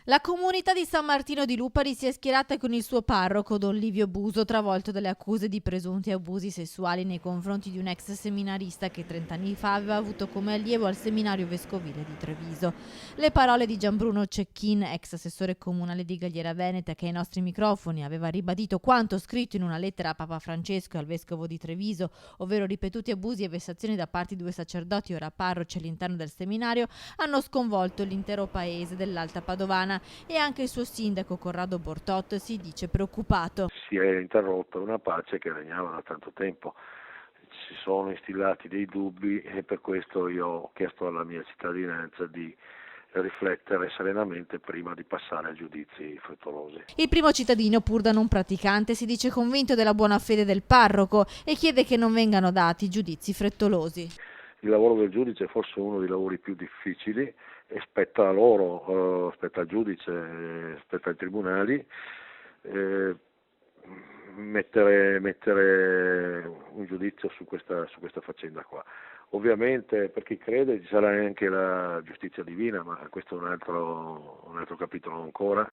La comunità di San Martino di Lupari si è schierata con il suo parroco, Don Livio Buso, travolto dalle accuse di presunti abusi sessuali nei confronti di un ex seminarista che 30 anni fa aveva avuto come allievo al seminario vescovile di Treviso. Le parole di Gianbruno Cecchin, ex assessore comunale di Galliera Veneta, che ai nostri microfoni aveva ribadito quanto scritto in una lettera a Papa Francesco e al vescovo di Treviso, ovvero ripetuti abusi e vessazioni da parte di due sacerdoti ora parroci all'interno del seminario, hanno sconvolto l'intero paese dell'Alta Padovana e anche il suo sindaco Corrado Bortotto si dice preoccupato. Si è interrotta una pace che regnava da tanto tempo, si sono instillati dei dubbi e per questo io ho chiesto alla mia cittadinanza di riflettere serenamente prima di passare a giudizi frettolosi. Il primo cittadino, pur da non praticante, si dice convinto della buona fede del parroco e chiede che non vengano dati giudizi frettolosi. Il lavoro del giudice è forse uno dei lavori più difficili e spetta a loro, spetta al giudice, spetta ai tribunali mettere un giudizio su questa faccenda qua. Ovviamente per chi crede ci sarà anche la giustizia divina, ma questo è un altro capitolo ancora.